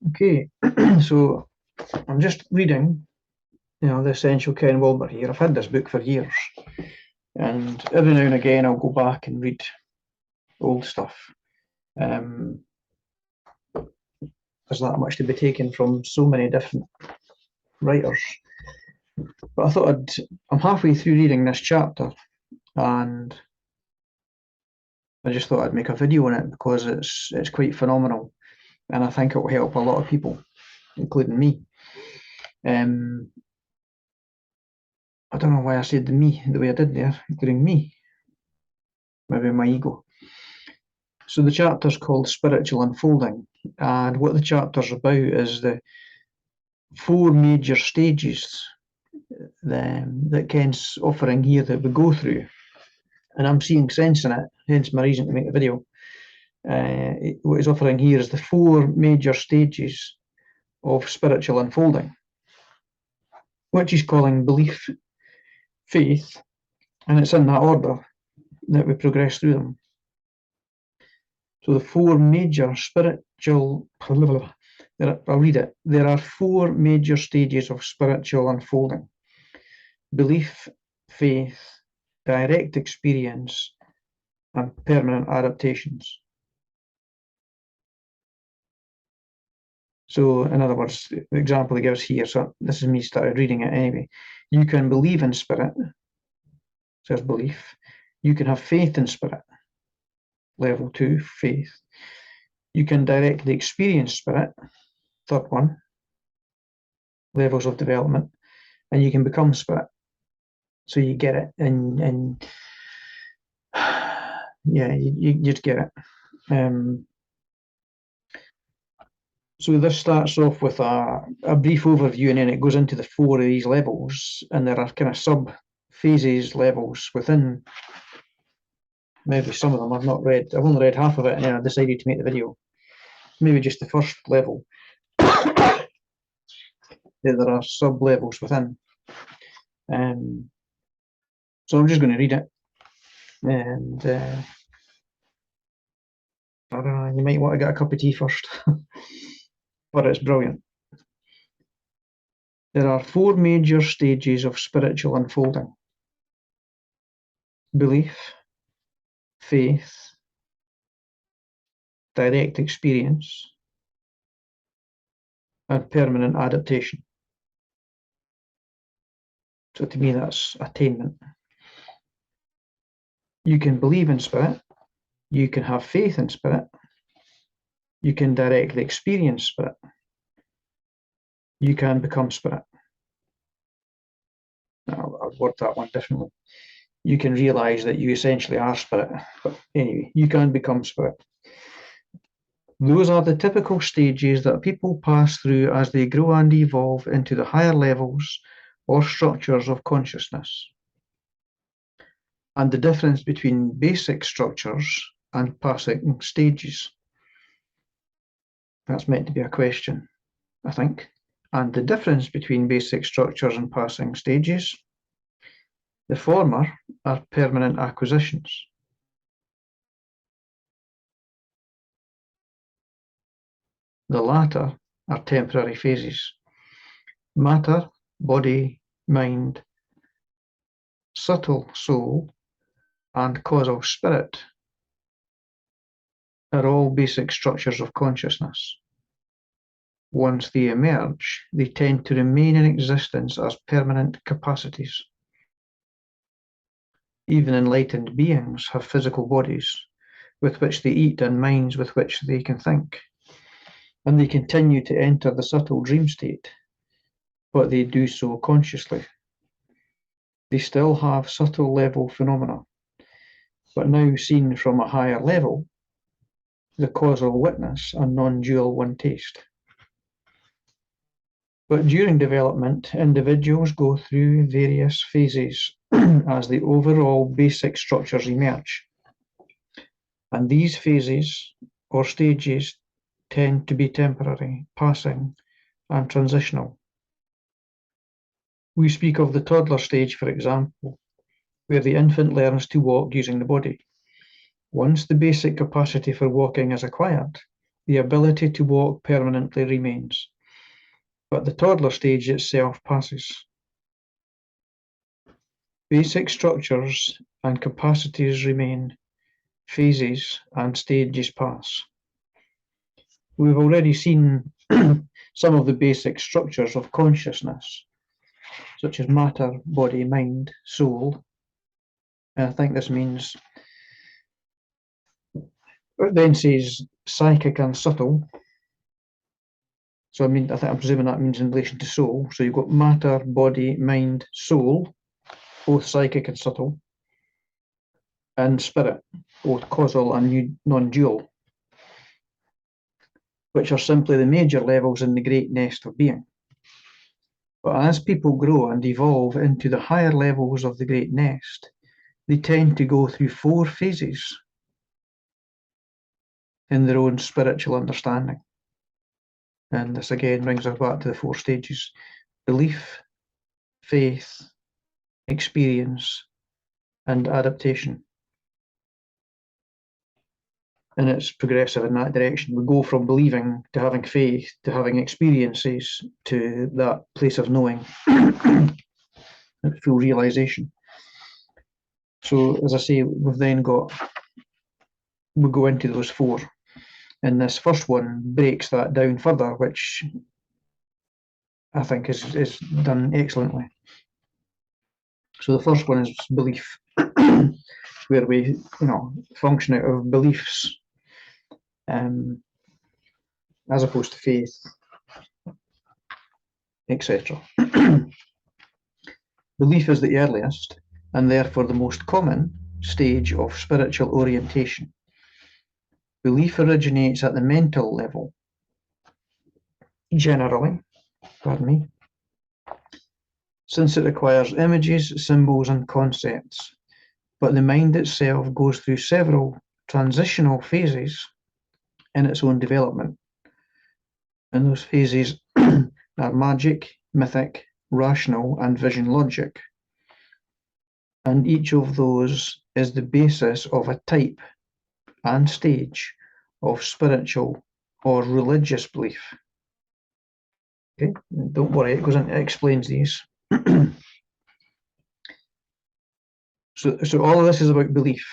Okay, so I'm just reading, The Essential Ken Wilber here. I've had this book for years, and every now and again I'll go back and read old stuff. There's that much to be taken from so many different writers. But I thought I'm halfway through reading this chapter, and I just thought I'd make a video on it because it's quite phenomenal, and I think it will help a lot of people, including me. I don't know why I said me the way I did there, including me. Maybe my ego. So the chapter's called Spiritual Unfolding, and what the chapter's about is the 4 major stages that Ken's offering here that we go through. And I'm seeing sense in it, hence my reason to make the video. What he's offering here is the 4 major stages of spiritual unfolding, which he's calling belief, faith, and it's in that order that we progress through them. So the 4 major spiritual, I'll read it. There are 4 major stages of spiritual unfolding: belief, faith, direct experience, and permanent adaptations. So in other words, the example he gives here, so this is me started reading it anyway. You can believe in spirit, says belief. You can have faith in spirit, level 2, faith. You can directly experience spirit, third one, levels of development, and you can become spirit. So you get it, and yeah, you just get it. So this starts off with a brief overview, and then it goes into the 4 of these levels, and there are kind of sub-phases, levels within. Maybe some of them I've not read. I've only read half of it, and then I decided to make the video. Maybe just the first level. There are sub-levels within. So I'm just going to read it, and I don't know, you might want to get a cup of tea first, but it's brilliant. There are 4 major stages of spiritual unfolding: belief, faith, direct experience, and permanent adaptation. So to me, that's attainment. You can believe in spirit, you can have faith in spirit, you can directly experience spirit, you can become spirit. I'll word that one differently. You can realize that you essentially are spirit, but anyway, you can become spirit. Those are the typical stages that people pass through as they grow and evolve into the higher levels or structures of consciousness. And the difference between basic structures and passing stages. That's meant to be a question, I think. And the difference between basic structures and passing stages. The former are permanent acquisitions. The latter are temporary phases. Matter, body, mind, subtle soul, and causal spirit are all basic structures of consciousness. Once they emerge, they tend to remain in existence as permanent capacities. Even enlightened beings have physical bodies with which they eat and minds with which they can think. And they continue to enter the subtle dream state, but they do so consciously. They still have subtle level phenomena, but now seen from a higher level, the causal witness and non-dual one taste. But during development, individuals go through various phases as the overall basic structures emerge. And these phases or stages tend to be temporary, passing, and transitional. We speak of the toddler stage, for example, where the infant learns to walk using the body. Once the basic capacity for walking is acquired, the ability to walk permanently remains, but the toddler stage itself passes. Basic structures and capacities remain, phases and stages pass. We've already seen some of the basic structures of consciousness, such as matter, body, mind, soul. And I think this means, it then says psychic and subtle. So I'm presuming that means in relation to soul. So you've got matter, body, mind, soul, both psychic and subtle, and spirit, both causal and non-dual, which are simply the major levels in the great nest of being. But as people grow and evolve into the higher levels of the great nest, they tend to go through 4 phases in their own spiritual understanding. And this again brings us back to the 4 stages: belief, faith, experience, and adaptation. And it's progressive in that direction. We go from believing to having faith to having experiences to that place of knowing, full realization. So as I say, we've then got, we go into those 4. And this first one breaks that down further, which I think is done excellently. So the first one is belief, where we, function out of beliefs, as opposed to faith, etc. Belief is the earliest, and therefore the most common, stage of spiritual orientation. Belief originates at the mental level, generally, since it requires images, symbols, and concepts, but the mind itself goes through several transitional phases in its own development. And those phases are magic, mythic, rational, and vision logic. And each of those is the basis of a type and stage of spiritual or religious belief. Okay, don't worry, it explains these. So all of this is about belief,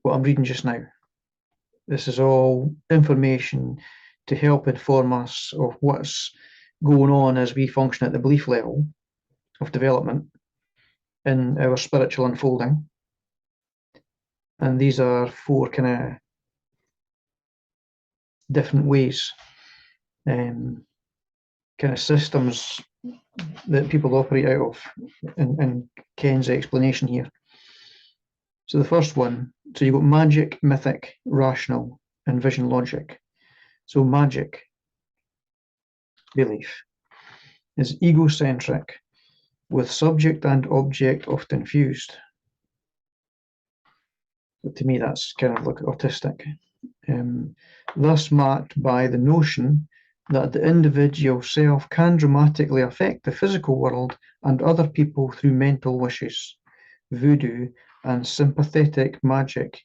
what I'm reading just now. This is all information to help inform us of what's going on as we function at the belief level of development in our spiritual unfolding. And these are 4 kind of different ways, kind of systems that people operate out of in Ken's explanation here. So the first one, so you've got magic, mythic, rational, and vision logic. So magic belief is egocentric, with subject and object often fused. So to me, that's kind of like autistic. Thus marked by the notion that the individual self can dramatically affect the physical world and other people through mental wishes, voodoo, and sympathetic magic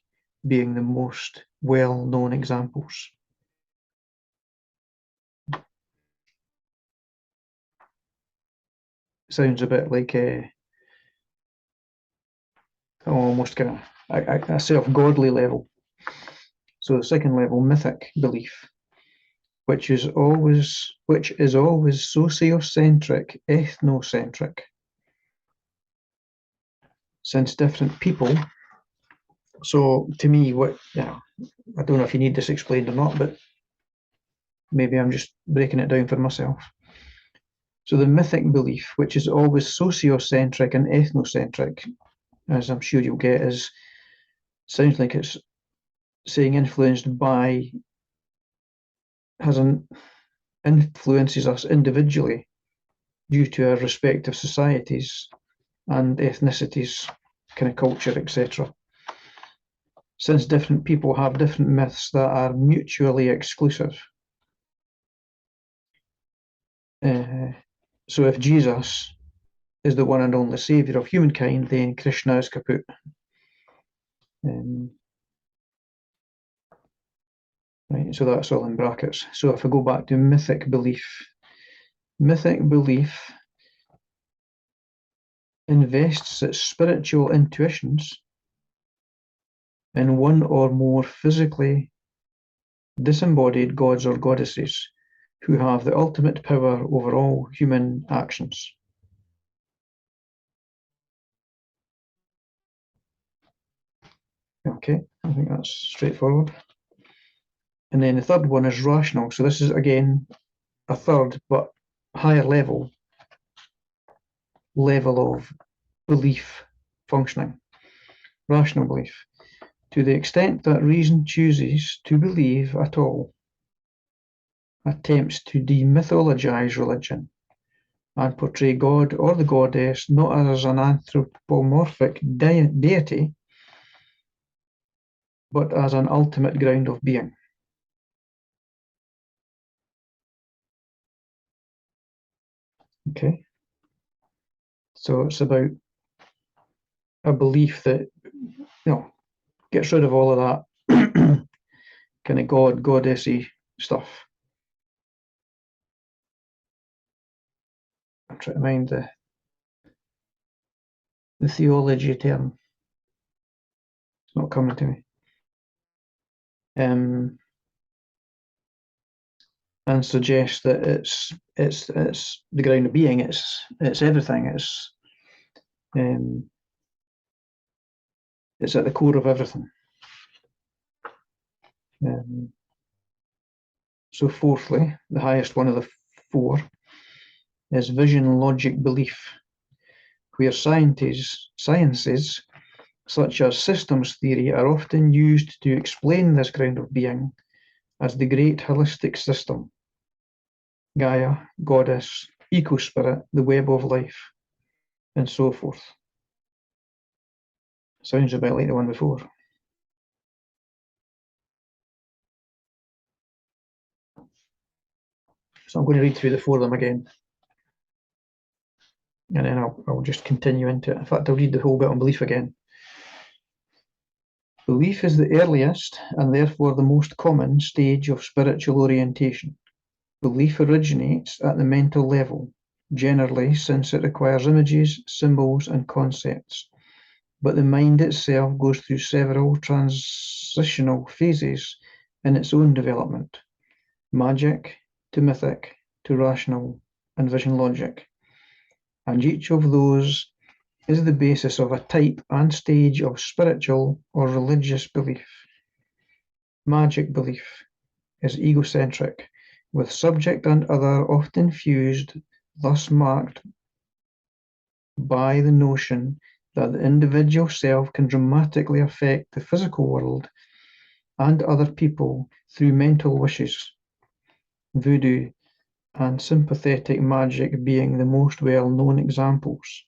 being the most well-known examples. Sounds a bit like almost kind of a self-godly level. So the second level, mythic belief, which is always sociocentric, ethnocentric. Since different people, so to me, I don't know if you need this explained or not, but maybe I'm just breaking it down for myself. So the mythic belief, which is always sociocentric and ethnocentric, as I'm sure you'll get, sounds like it's saying influenced by, influences us individually due to our respective societies and ethnicities, kind of culture, etc. Since different people have different myths that are mutually exclusive. So if Jesus is the one and only saviour of humankind, then Krishna is kaput. right? So that's all in brackets. So if I go back to mythic belief invests its spiritual intuitions in one or more physically disembodied gods or goddesses who have the ultimate power over all human actions. Okay, I think that's straightforward. And then the third one is rational. So this is, again, a third but higher level of belief functioning. Rational belief. To the extent that reason chooses to believe at all, attempts to demythologize religion and portray God or the goddess not as an anthropomorphic deity, but as an ultimate ground of being. Okay, so it's about a belief that, gets rid of all of that kind of goddessy stuff. I'm trying to mind the theology term. It's not coming to me. And suggest that it's the ground of being. It's everything. It's at the core of everything. So fourthly, the highest one of the four, is vision logic belief, where sciences such as systems theory are often used to explain this ground of being as the great holistic system, Gaia, goddess, eco-spirit, the web of life, and so forth. Sounds a bit like the one before. So I'm going to read through the four of them again. And then I'll just continue into it. In fact, I'll read the whole bit on belief again. Belief is the earliest and therefore the most common stage of spiritual orientation. Belief originates at the mental level, generally since it requires images, symbols, and concepts. But the mind itself goes through several transitional phases in its own development: magic to mythic to rational and vision logic. And each of those is the basis of a type and stage of spiritual or religious belief. Magic belief is egocentric, with subject and other often fused, thus marked by the notion that the individual self can dramatically affect the physical world and other people through mental wishes. Voodoo and sympathetic magic being the most well-known examples.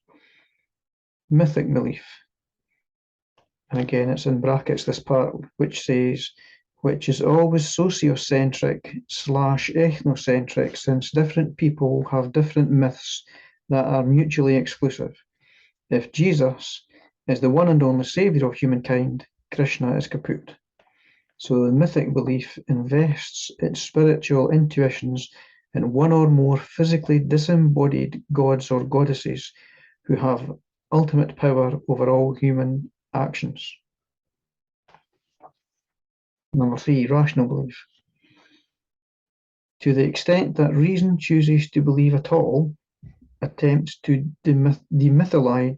Mythic belief, and again it's in brackets this part, which says, which is always sociocentric / ethnocentric, since different people have different myths that are mutually exclusive. If Jesus is the one and only saviour of humankind, Krishna is kaput. So the mythic belief invests its spiritual intuitions in one or more physically disembodied gods or goddesses who have ultimate power over all human actions. Number 3, rational belief. To the extent that reason chooses to believe at all, attempts to demythologize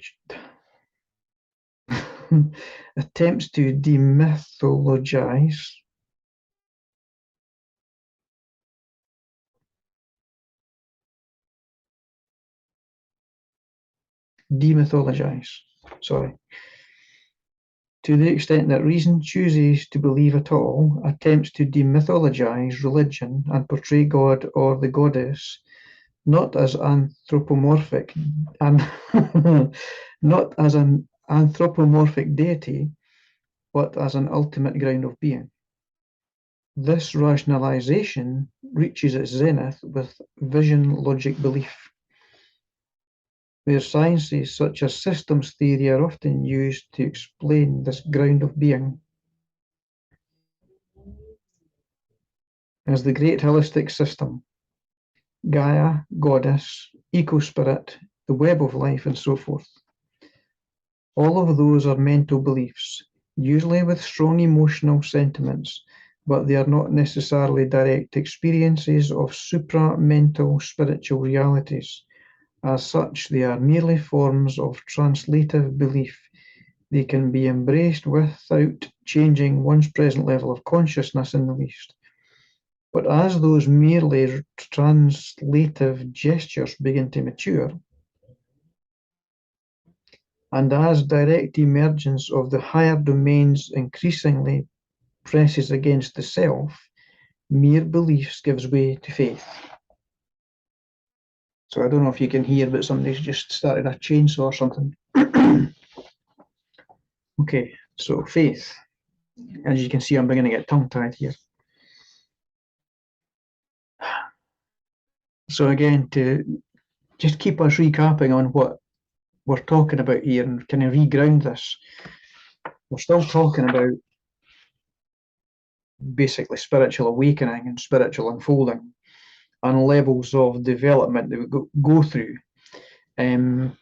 sorry. To the extent that reason chooses to believe at all, attempts to demythologize religion and portray God or the goddess not as anthropomorphic and not as an anthropomorphic deity, but as an ultimate ground of being. This rationalization reaches its zenith with vision logic belief, where sciences such as systems theory are often used to explain this ground of being. as the great holistic system, Gaia, Goddess, Eco-Spirit, the web of life, and so forth. All of those are mental beliefs, usually with strong emotional sentiments, but they are not necessarily direct experiences of supra-mental spiritual realities. As such, they are merely forms of translative belief. They can be embraced without changing one's present level of consciousness in the least. But as those merely translative gestures begin to mature, and as direct emergence of the higher domains increasingly presses against the self, mere beliefs gives way to faith. So I don't know if you can hear, but somebody's just started a chainsaw or something. Okay, so faith. As you can see, I'm beginning to get tongue-tied here. So again, to just keep us recapping on what we're talking about here and kind of reground this, we're still talking about basically spiritual awakening and spiritual unfolding and levels of development that we go through. In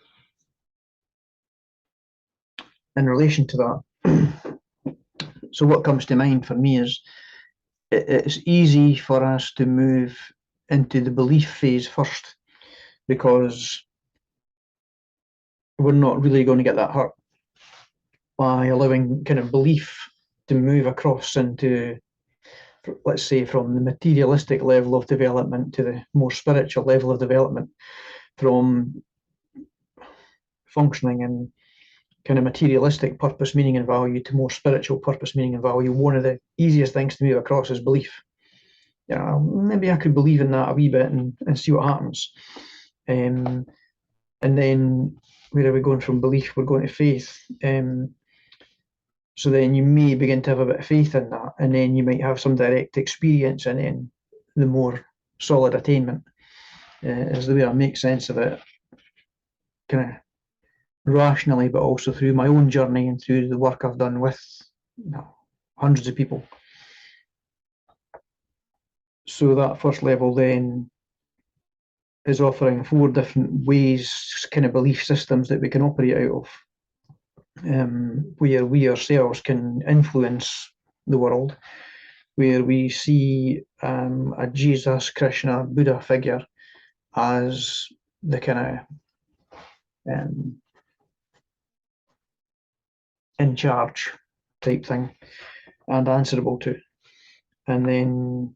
relation to that, so what comes to mind for me is it's easy for us to move into the belief phase first, because we're not really going to get that hurt by allowing kind of belief to move across into, let's say, from the materialistic level of development to the more spiritual level of development, from functioning in kind of materialistic purpose, meaning, and value to more spiritual purpose, meaning, and value. One of the easiest things to move across is belief. Yeah, maybe I could believe in that a wee bit and see what happens. And then where are we going from belief? We're going to faith. So then you may begin to have a bit of faith in that, and then you might have some direct experience, and then the more solid attainment is the way I make sense of it, kind of rationally, but also through my own journey and through the work I've done with hundreds of people. So that first level then is offering 4 different ways, kind of belief systems that we can operate out of, where we ourselves can influence the world, where we see a Jesus, Krishna, Buddha figure as the kind of in charge type thing and answerable to. And then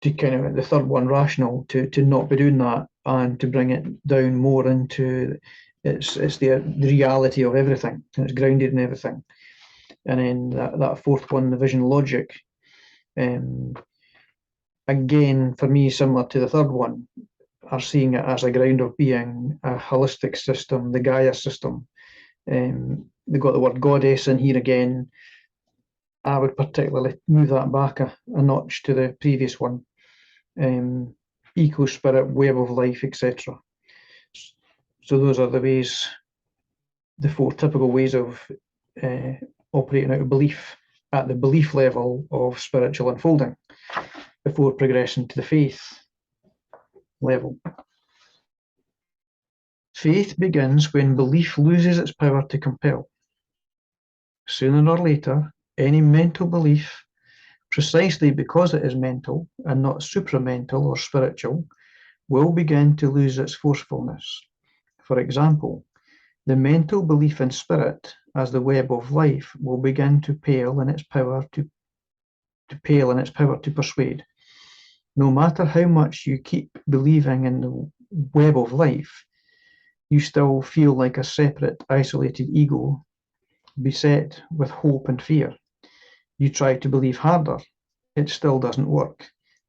to kind of the third one, rational, to not be doing that and to bring it down more into it's the reality of everything, and it's grounded in everything. And then that fourth one, the vision logic, again, for me, similar to the third one, are seeing it as a ground of being, a holistic system, the Gaia system. They've got the word goddess in here again. I would particularly move that back a notch to the previous one. Eco-spirit, web of life, etc. So those are the ways, the 4 typical ways of operating out of belief at the belief level of spiritual unfolding before progressing to the faith level. Faith begins when belief loses its power to compel. Sooner or later, any mental belief, precisely because it is mental and not supramental or spiritual, will begin to lose its forcefulness. For example, the mental belief in spirit as the web of life will begin to pale in its power to persuade. No matter how much you keep believing in the web of life, you still feel like a separate, isolated ego, beset with hope and fear. You try to believe harder, it still doesn't work.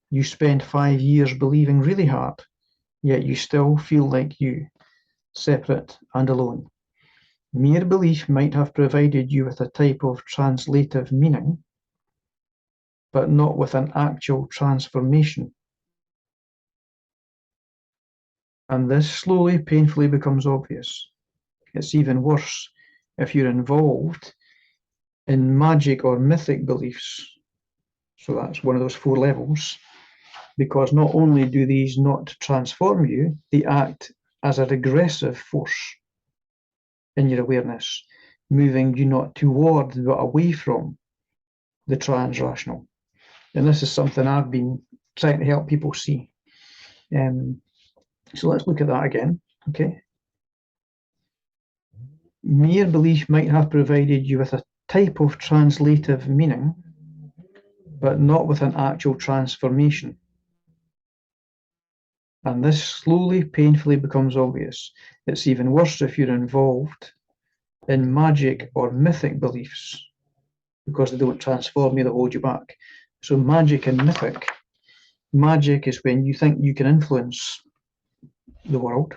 You spend 5 years believing really hard, yet you still feel like you, separate and alone. Mere belief might have provided you with a type of translative meaning, but not with an actual transformation. And this slowly, painfully becomes obvious. It's even worse if you're involved in magic or mythic beliefs. So that's one of those 4 levels, because not only do these not transform you, they act as a regressive force in your awareness, moving you not toward but away from the trans-rational. And this is something I've been trying to help people see. So let's look at that again, okay? Mere belief might have provided you with a type of translative meaning, but not with an actual transformation. And this slowly, painfully becomes obvious. It's even worse if you're involved in magic or mythic beliefs, because they don't transform you, they hold you back. So magic and mythic. Magic is when you think you can influence the world,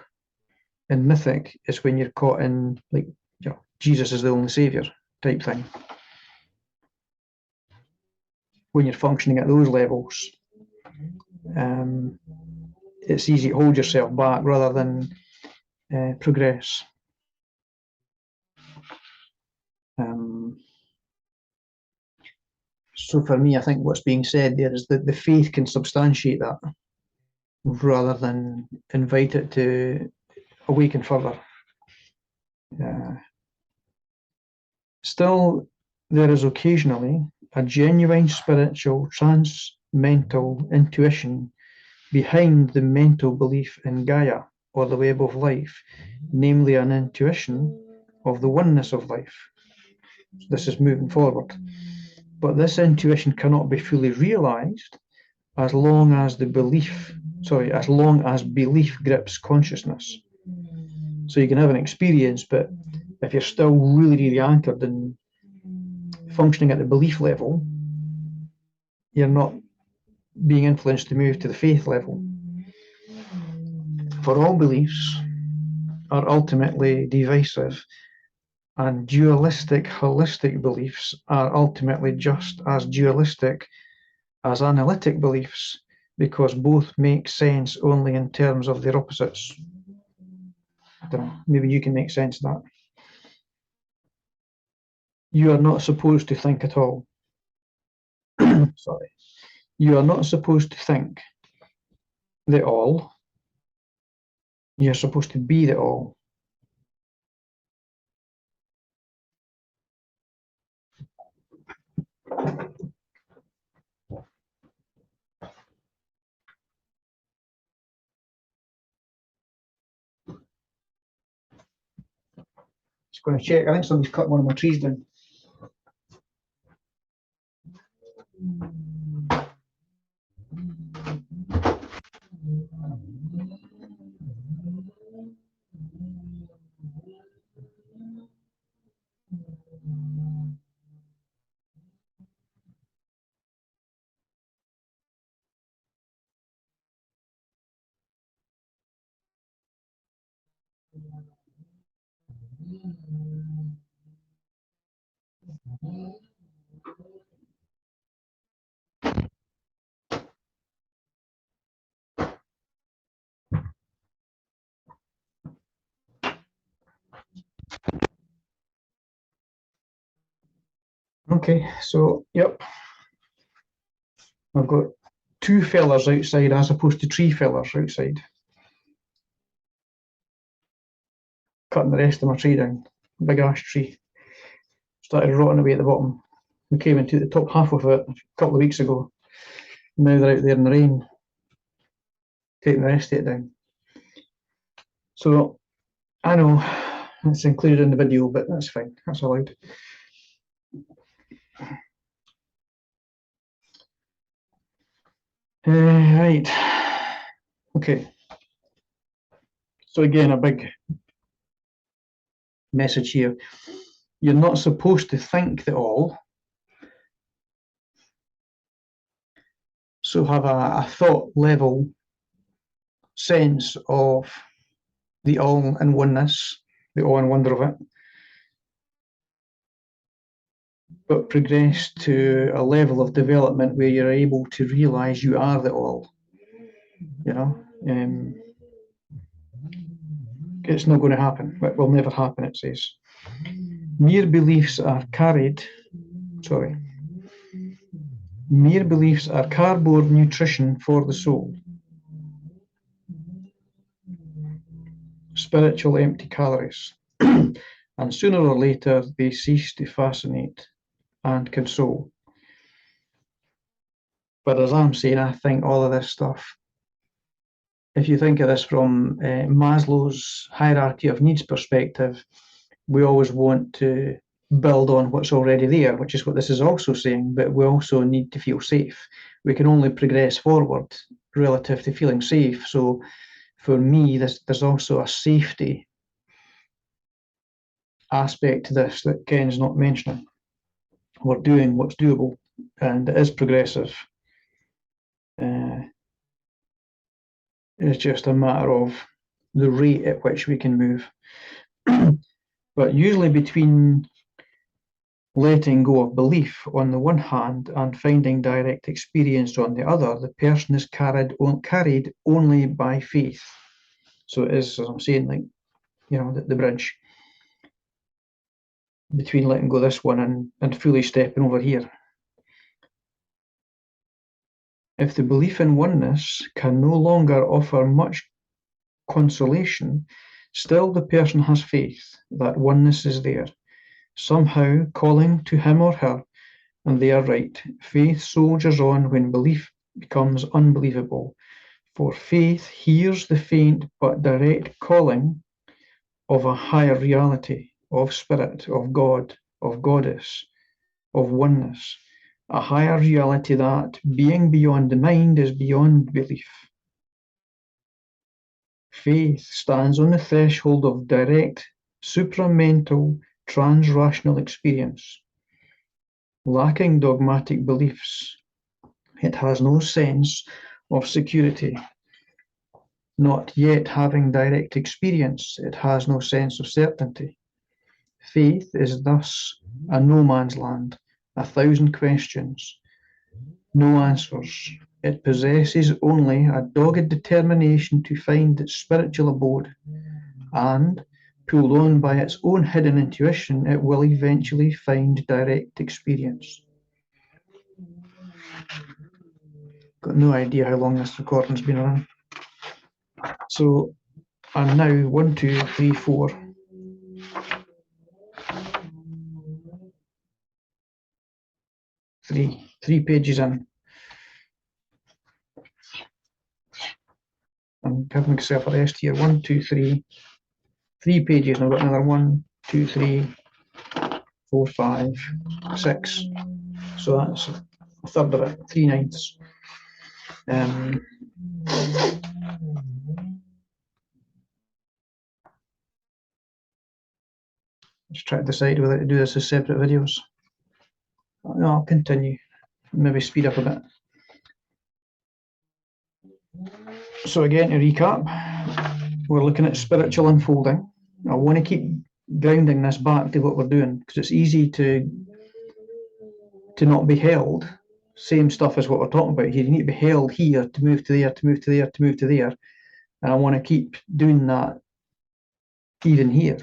and mythic is when you're caught in, like, you know, Jesus is the only savior type thing. When you're functioning at those levels, it's easy to hold yourself back rather than progress. So for me, I think what's being said there is that the faith can substantiate that rather than invite it to awaken further. Still, there is occasionally a genuine spiritual transmental intuition behind the mental belief in Gaia, or the web of life, namely an intuition of the oneness of life. So this is moving forward. But this intuition cannot be fully realized as long as belief grips consciousness. So you can have an experience, but if you're still really, really anchored in functioning at the belief level, you're not being influenced to move to the faith level. For all beliefs are ultimately divisive, and dualistic holistic beliefs are ultimately just as dualistic as analytic beliefs, because both make sense only in terms of their opposites. I don't know, maybe you can make sense of that. You are not supposed to think at all. Sorry. You are not supposed to think the all. You're supposed to be the all. Just going to check. I think somebody's cut one of my trees down. Okay, so, yep. I've got 2 fellers outside as opposed to 3 fellers outside. Cutting the rest of my tree down. Big ash tree. Started rotting away at the bottom. We came into the top half of it a couple of weeks ago. Now they're out there in the rain, taking the rest of it down. So I know it's included in the video, but that's fine. That's allowed. Right. Okay. So again, a big message here. You're not supposed to think the all. So have a thought level sense of the all and oneness, the awe and wonder of it, but progress to a level of development where you're able to realize you are the all. You know, it's not going to happen. It will never happen, it says. Mere beliefs are carried, Mere beliefs are cardboard nutrition for the soul. Spiritual empty calories. And sooner or later, they cease to fascinate and console. But as I'm saying, I think all of this stuff, if you think of this from Maslow's hierarchy of needs perspective, we always want to build on what's already there, which is what this is also saying, but we also need to feel safe. We can only progress forward relative to feeling safe. So for me, there's also a safety aspect to this that Ken's not mentioning. We're doing what's doable, and it is progressive. It's just a matter of the rate at which we can move. But usually between letting go of belief on the one hand and finding direct experience on the other, the person is carried only by faith. So it is, as I'm saying, like, the bridge between letting go of this one and fully stepping over here. If the belief in oneness can no longer offer much consolation, still the person has faith that oneness is there, somehow calling to him or her, and they are right. Faith soldiers on when belief becomes unbelievable, for faith hears the faint but direct calling of a higher reality, of spirit, of God, of goddess, of oneness, a higher reality that, being beyond the mind, is beyond belief. Faith stands on the threshold of direct, supramental, trans-rational experience. Lacking dogmatic beliefs, it has no sense of security. Not yet having direct experience, it has no sense of certainty. Faith is thus a no man's land, 1,000 questions, no answers. It possesses only a dogged determination to find its spiritual abode, and, pulled on by its own hidden intuition, it will eventually find direct experience. Got no idea how long this recording's been on. So I'm now 1, 2, 3, 4. 3 pages in. I'm giving myself a rest here. 1, 2, 3. 3 pages, and I've got another 1, 2, 3, 4, 5, 6. So that's a third of it, 3/9. Just try to decide whether to do this as separate videos. No, I'll continue. Maybe speed up a bit. So again, to recap, we're looking at spiritual unfolding. I want to keep grounding this back to what we're doing, because it's easy to not be held. Same stuff as what we're talking about here. You need to be held here to move to there, to move to there, to move to there. And I want to keep doing that even here.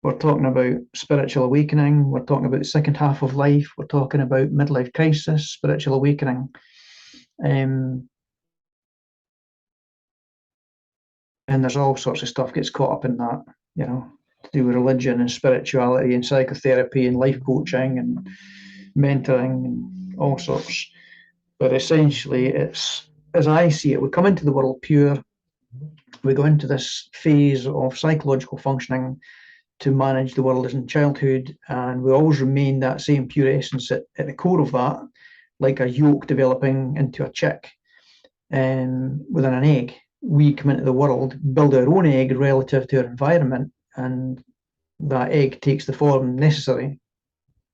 We're talking about spiritual awakening. We're talking about the second half of life. We're talking about midlife crisis, spiritual awakening. And there's all sorts of stuff gets caught up in that, to do with religion and spirituality and psychotherapy and life coaching and mentoring and all sorts. But essentially, it's, as I see it, we come into the world pure. We go into this phase of psychological functioning to manage the world as in childhood, and we always remain that same pure essence at the core of that, like a yolk developing into a chick within an egg. We come into the world, build our own egg relative to our environment, and that egg takes the form necessary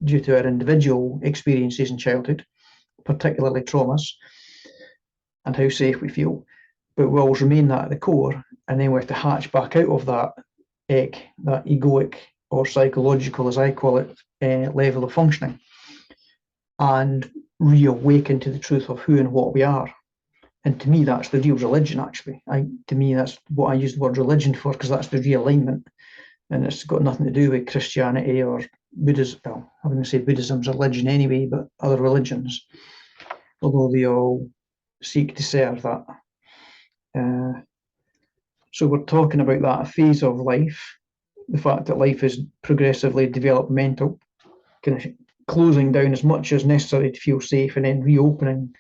due to our individual experiences in childhood, particularly traumas, and how safe we feel. But we always remain that at the core, and then we have to hatch back out of that egg, that egoic or psychological, as I call it, level of functioning, and reawaken to the truth of who and what we are. And to me, that's the real religion, actually. To me, that's what I use the word religion for, because that's the realignment. And it's got nothing to do with Christianity or Buddhism, well, I'm going to say Buddhism's a religion anyway, but other religions, although they all seek to serve that. So we're talking about that phase of life, the fact that life is progressively developmental, kind of closing down as much as necessary to feel safe and then reopening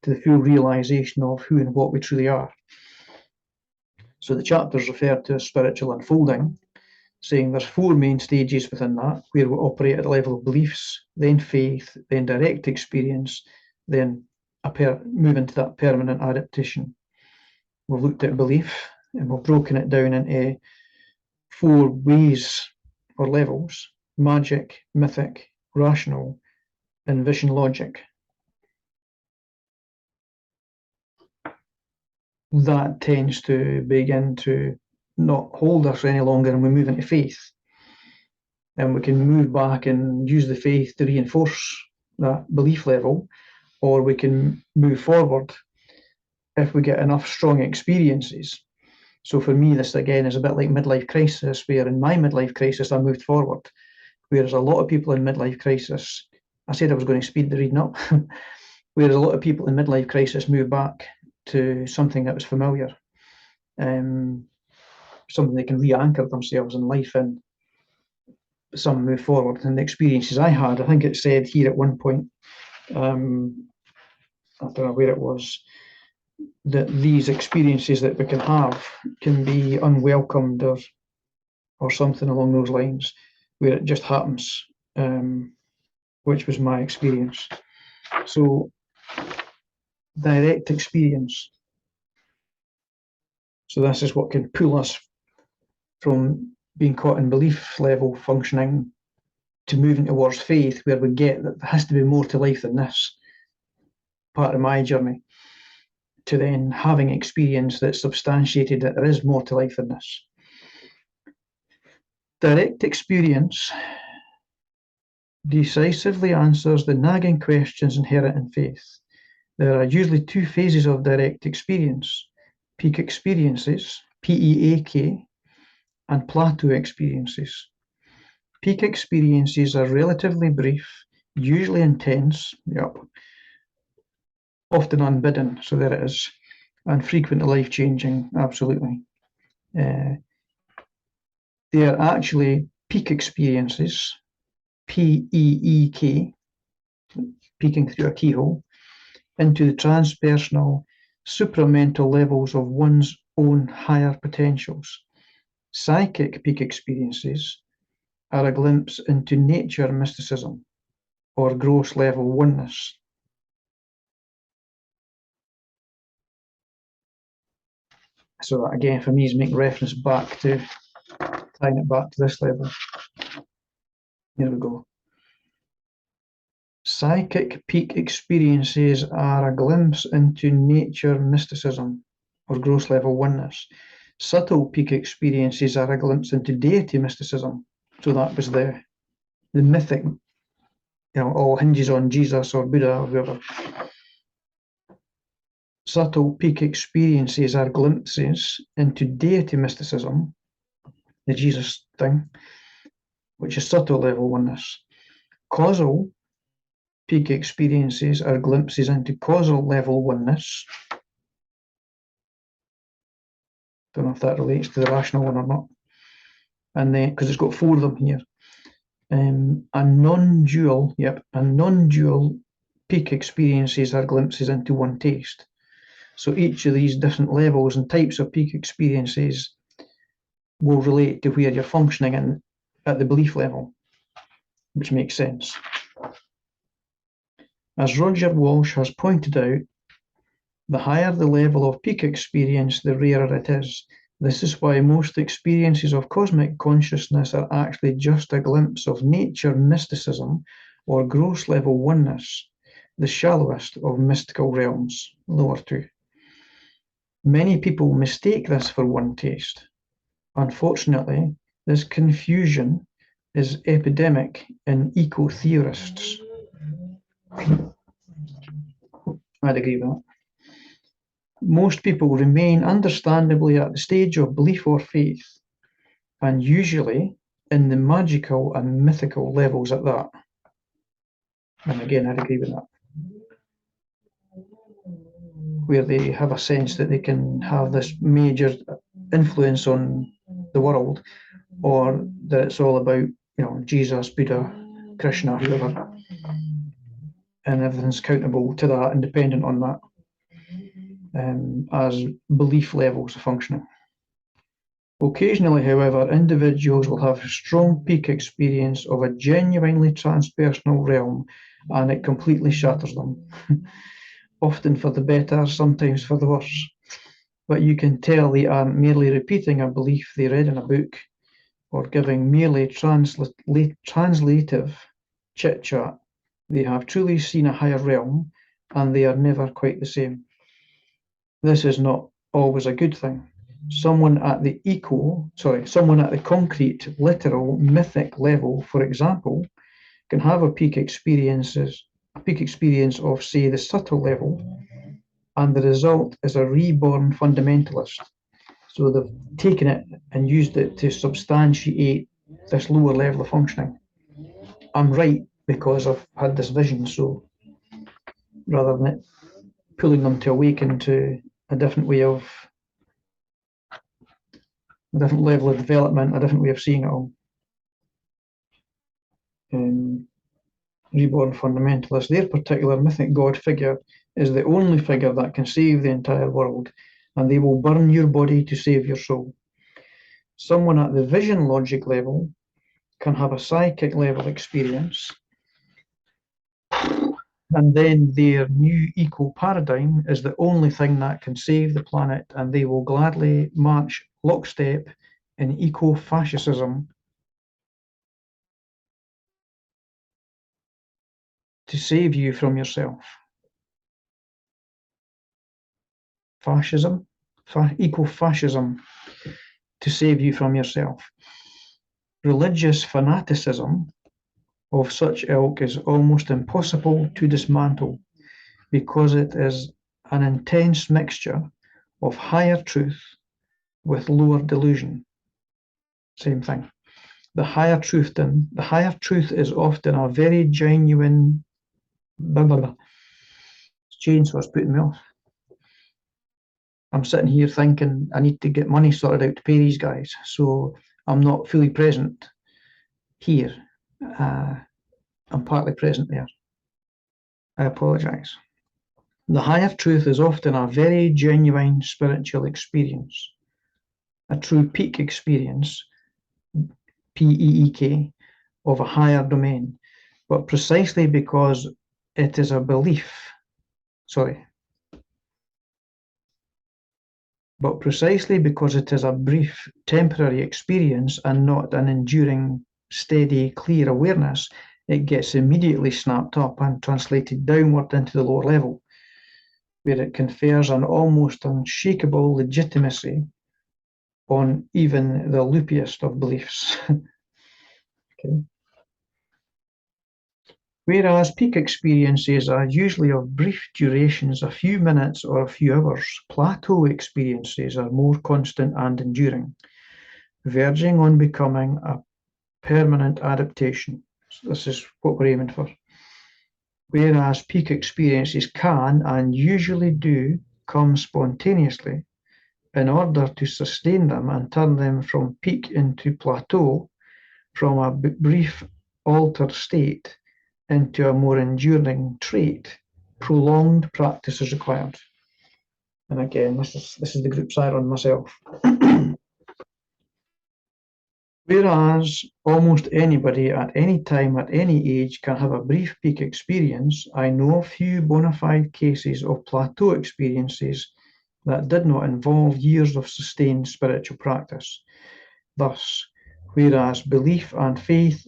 to the full realization of who and what we truly are. So the chapters refer to spiritual unfolding, saying there's 4 main stages within that, where we operate at the level of beliefs, then faith, then direct experience, then move into that permanent adaptation. We've looked at belief, and we've broken it down into 4 ways or levels: magic, mythic, rational, and vision logic. That tends to begin to not hold us any longer, and we move into faith. And we can move back and use the faith to reinforce that belief level, or we can move forward if we get enough strong experiences. So for me, this again is a bit like midlife crisis, where in my midlife crisis I moved forward, whereas a lot of people in midlife crisis, I said I was going to speed the reading up, whereas a lot of people in midlife crisis move back to something that was familiar, something they can re-anchor themselves in life in. Some move forward, and the experiences I had, I think it said here at one point, I don't know where it was, that these experiences that we can have can be unwelcomed or something along those lines, where it just happens, which was my experience. So direct experience. So this is what can pull us from being caught in belief level functioning to moving towards faith, where we get that there has to be more to life than this, part of my journey, to then having experience that substantiated that there is more to life than this. Direct experience decisively answers the nagging questions inherent in faith. There are usually 2 phases of direct experience: peak experiences, PEAK, and plateau experiences. Peak experiences are relatively brief, usually intense, often unbidden, so there it is, and frequently life-changing, absolutely. They are actually peak experiences, PEEK, peeking through a keyhole, into the transpersonal, supramental levels of one's own higher potentials. Psychic peak experiences are a glimpse into nature mysticism, or gross level oneness. So that again for me is making reference back to, tying it back to this level. Here we go. Psychic peak experiences are a glimpse into nature mysticism, or gross level oneness. Subtle peak experiences are a glimpse into deity mysticism. So that was the mythic, all hinges on Jesus or Buddha or whoever. Subtle peak experiences are glimpses into deity mysticism, the Jesus thing, which is subtle level oneness. Causal peak experiences are glimpses into causal level oneness. Don't know if that relates to the rational one or not. And then, because it's got 4 of them here. A non-dual peak experiences are glimpses into one taste. So each of these different levels and types of peak experiences will relate to where you're functioning in at the belief level, which makes sense. As Roger Walsh has pointed out, the higher the level of peak experience, the rarer it is. This is why most experiences of cosmic consciousness are actually just a glimpse of nature mysticism or gross level oneness, the shallowest of mystical realms, lower 2. Many people mistake this for one taste. Unfortunately, this confusion is epidemic in eco-theorists. I'd agree with that. Most people remain understandably at the stage of belief or faith, and usually in the magical and mythical levels at that. And again, I'd agree with that. Where they have a sense that they can have this major influence on the world, or that it's all about, Jesus, Buddha, Krishna, whoever, and everything's countable to that and dependent on that, as belief levels of functioning. Occasionally, however, individuals will have a strong peak experience of a genuinely transpersonal realm, and it completely shatters them, often for the better, sometimes for the worse. But you can tell they aren't merely repeating a belief they read in a book, or giving merely translative chit-chat. They have truly seen a higher realm, and they are never quite the same. This is not always a good thing. Someone at the concrete, literal, mythic level, for example, can have a peak experience of, say, the subtle level, and the result is a reborn fundamentalist. So they've taken it and used it to substantiate this lower level of functioning. I'm right because I've had this vision, so rather than it pulling them to awaken to a different level of development, a different way of seeing it all. Reborn fundamentalists, their particular mythic god figure is the only figure that can save the entire world, and they will burn your body to save your soul. Someone at the vision logic level can have a psychic level experience, and then their new eco paradigm is the only thing that can save the planet, and they will gladly march lockstep in eco-fascism to save you from yourself. Eco-fascism to save you from yourself. Religious fanaticism of such ilk is almost impossible to dismantle, because it is an intense mixture of higher truth with lower delusion. Same thing. The higher truth is often a very genuine. Chainsaw's putting me off. I'm sitting here thinking I need to get money sorted out to pay these guys, so I'm not fully present here. I'm partly present there. I apologize. The higher truth is often a very genuine spiritual experience, a true peak experience, PEEK, of a higher domain, but precisely because it is a belief, but precisely because it is a brief, temporary experience and not an enduring, steady, clear awareness, it gets immediately snapped up and translated downward into the lower level, where it confers an almost unshakable legitimacy on even the loopiest of beliefs. Okay. Whereas peak experiences are usually of brief durations, a few minutes or a few hours, plateau experiences are more constant and enduring, verging on becoming a permanent adaptation. So this is what we're aiming for. Whereas peak experiences can, and usually do, come spontaneously, in order to sustain them and turn them from peak into plateau, from a brief altered state into a more enduring trait, prolonged practice is required. And again, this is the group side on myself. Whereas almost anybody at any time, at any age, can have a brief peak experience, I know of few bona fide cases of plateau experiences that did not involve years of sustained spiritual practice. Thus, whereas belief and faith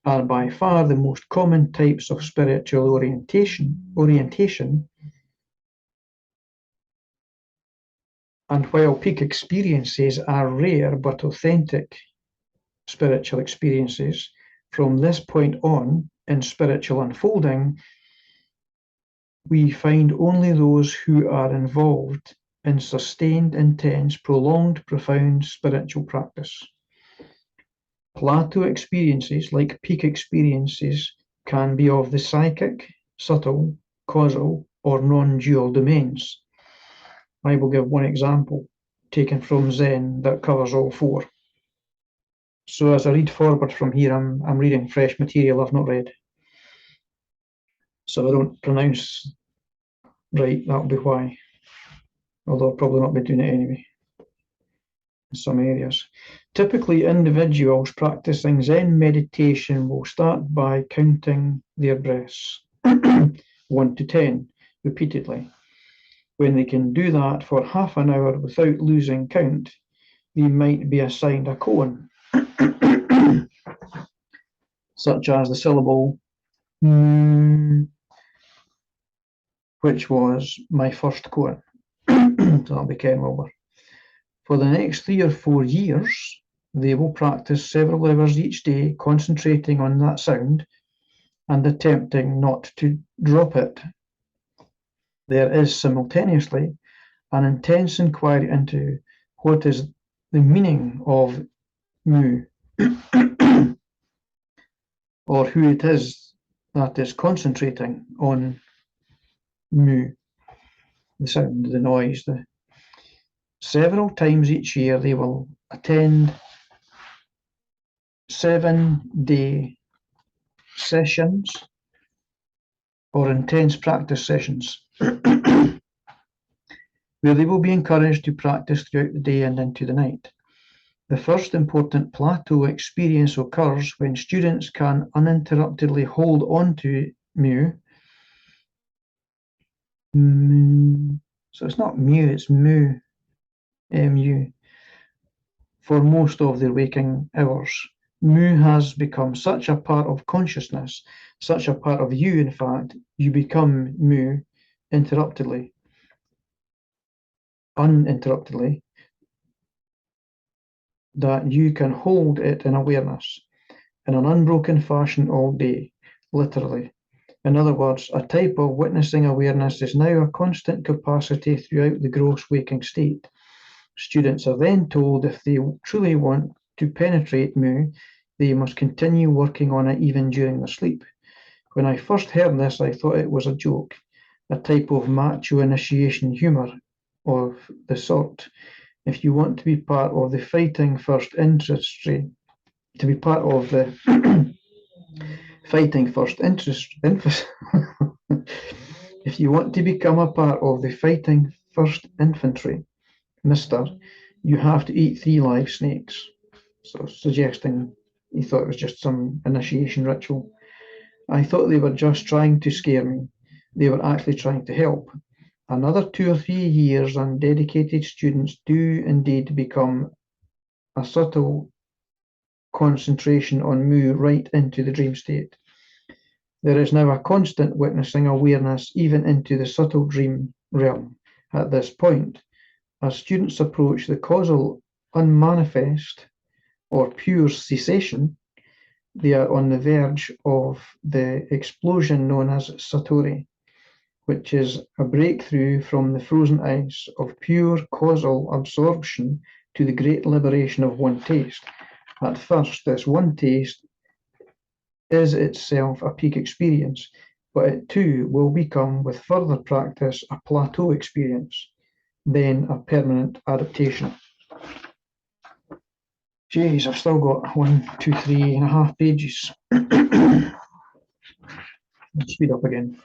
are by far the most common types of spiritual orientation, and while peak experiences are rare but authentic spiritual experiences, from this point on in spiritual unfolding, we find only those who are involved in sustained, intense, prolonged, profound spiritual practice. Plateau experiences, like peak experiences, can be of the psychic, subtle, causal, or non-dual domains. I will give one example taken from Zen that covers all four. So as I read forward from here, I'm reading fresh material I've not read. So if I don't pronounce right, that'll be why. Although I'll probably not be doing it anyway in some areas. Typically, individuals practicing Zen meditation will start by counting their breaths 1 to 10 repeatedly. When they can do that for half an hour without losing count, they might be assigned a koan, such as the syllable which was my first koan. So that'll be Ken Wilber. For the next 3 or 4 years, they will practice several hours each day, concentrating on that sound and attempting not to drop it. There is simultaneously an intense inquiry into what is the meaning of mu, or who it is that is concentrating on mu, the sound, the noise. Several times each year they will attend 7-day sessions or intense practice sessions where they will be encouraged to practice throughout the day and into the night. The first important plateau experience occurs when students can uninterruptedly hold on to mu. So it's not mu, it's mu, mu, for most of their waking hours. Mu has become such a part of consciousness, such a part of you, in fact, you become mu uninterruptedly, that you can hold it in awareness in an unbroken fashion all day, literally. In other words, a type of witnessing awareness is now a constant capacity throughout the gross waking state. Students are then told if they truly want to penetrate mu, they must continue working on it even during their sleep. When I first heard this, I thought it was a joke, a type of macho initiation humor of the sort. If you want to be part of the fighting first industry, to be part of the fighting first interest, if you want to become a part of the fighting first infantry, mister, you have to eat 3 live snakes. So suggesting he thought it was just some initiation ritual. I thought they were just trying to scare me. They were actually trying to help. Another 2 or 3 years and dedicated students do indeed become a subtle concentration on mu right into the dream state. There is now a constant witnessing awareness even into the subtle dream realm. At this point, as students approach the causal unmanifest or pure cessation, they are on the verge of the explosion known as Satori, which is a breakthrough from the frozen ice of pure causal absorption to the great liberation of one taste. At first, this one taste is itself a peak experience, but it too will become, with further practice, a plateau experience, then a permanent adaptation. Geez, I've still got 3.5 pages. Speed up again.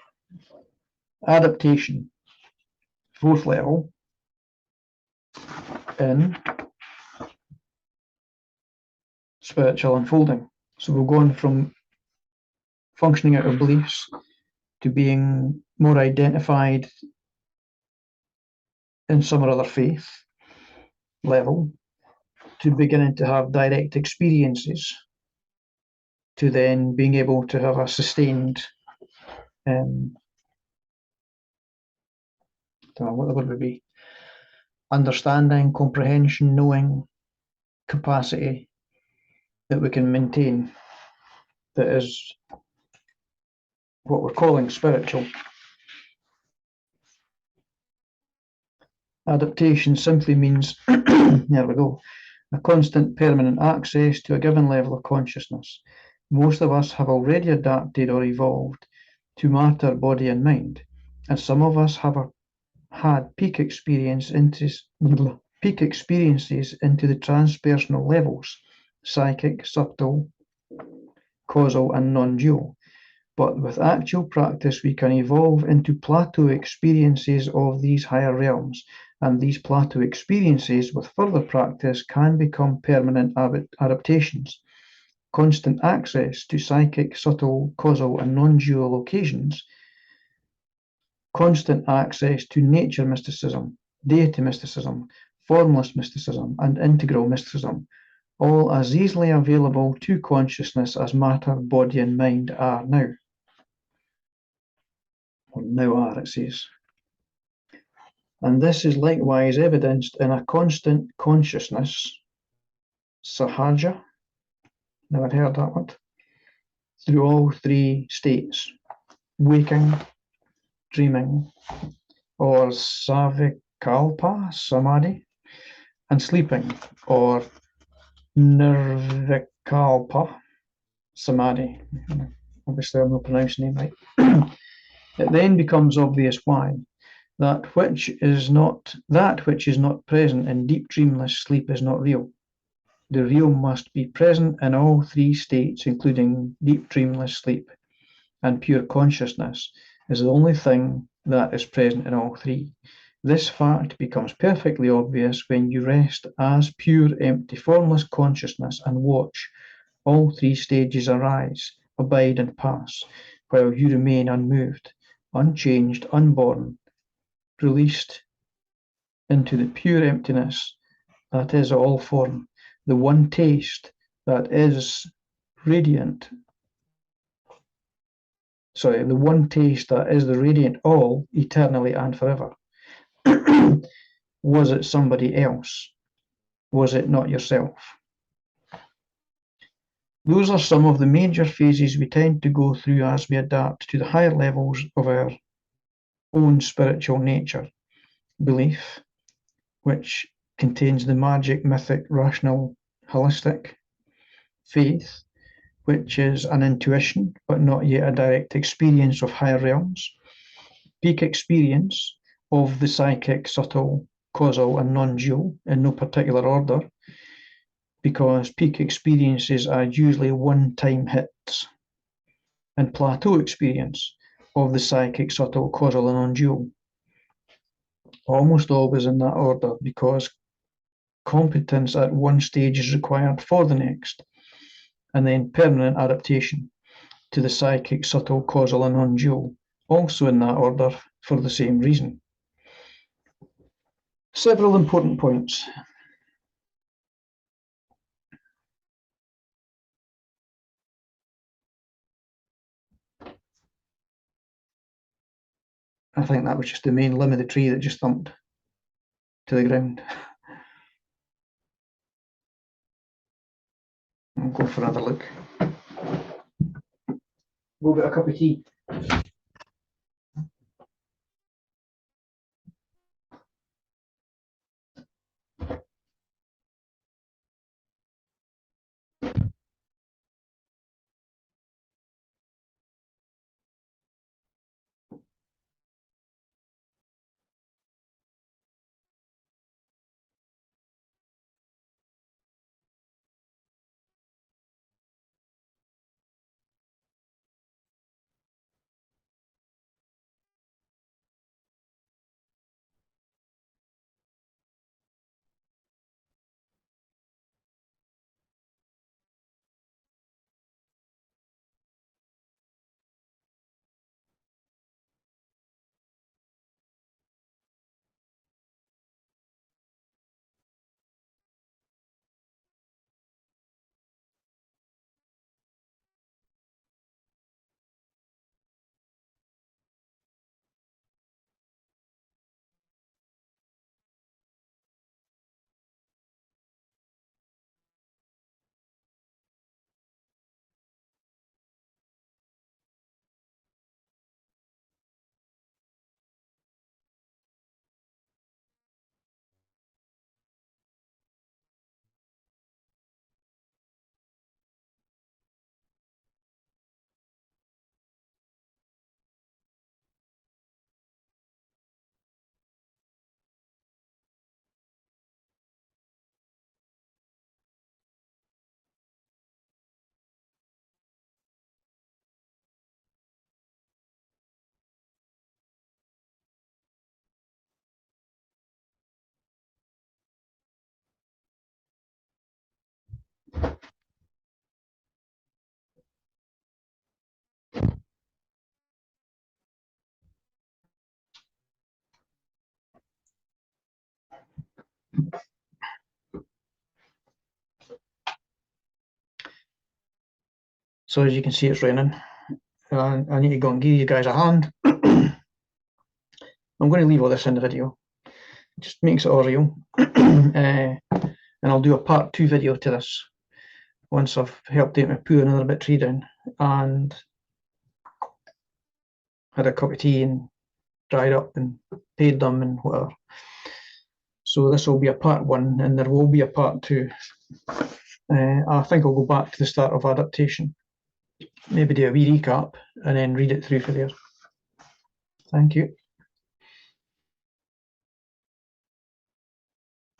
Adaptation, 4th level, in spiritual unfolding. So we've gone from functioning out of beliefs to being more identified in some or other faith level, to beginning to have direct experiences, to then being able to have a sustained what would it be? Understanding, comprehension, knowing capacity that we can maintain, that is what we're calling spiritual. Adaptation simply means, there we go, a constant permanent access to a given level of consciousness. Most of us have already adapted or evolved to matter, body and mind, and some of us have had peak experiences into the transpersonal levels, psychic, subtle, causal and non-dual. But with actual practice, we can evolve into plateau experiences of these higher realms, and these plateau experiences, with further practice, can become permanent adaptations. Constant access to psychic, subtle, causal, and non-dual occasions, constant access to nature mysticism, deity mysticism, formless mysticism, and integral mysticism, all as easily available to consciousness as matter, body, and mind are now. Or now are, it says. And this is likewise evidenced in a constant consciousness, sahaja, never heard that one, through all three states, waking, dreaming, or savikalpa, samadhi, and sleeping, or nirvikalpa, samadhi. Obviously, I'm not pronouncing it right. It then becomes obvious why. That which is not present in deep dreamless sleep is not real. The real must be present in all three states, including deep dreamless sleep, and pure consciousness is the only thing that is present in all three. This fact becomes perfectly obvious when you rest as pure, empty, formless consciousness and watch all three stages arise, abide, and pass, while you remain unmoved, unchanged, unborn, released into the pure emptiness that is all form, the one taste that is radiant. The one taste that is the radiant all, eternally and forever. Was it somebody else? Was it not yourself? Those are some of the major phases we tend to go through as we adapt to the higher levels of our own spiritual nature. Belief, which contains the magic, mythic, rational, holistic. Faith, which is an intuition, but not yet a direct experience of higher realms. Peak experience of the psychic, subtle, causal, and non-dual, in no particular order, because peak experiences are usually one-time hits. And plateau experience of the psychic, subtle, causal, and non-dual, almost always in that order, because competence at one stage is required for the next, and then permanent adaptation to the psychic, subtle, causal, and non-dual, also in that order for the same reason. Several important points. I think that was just the main limb of the tree that just thumped to the ground. I'll go for another look. Go get a cup of tea. So as you can see, it's raining. I need to go and give you guys a hand. I'm going to leave all this in the video. It just makes it all real. And I'll do a part 2 video to this once I've helped out my poo another bit tree down and had a cup of tea and dried up and paid them and whatever. So this will be a part 1 and there will be a part 2. I think I'll go back to the start of adaptation, maybe do a wee recap and then read it through for you. Thank you.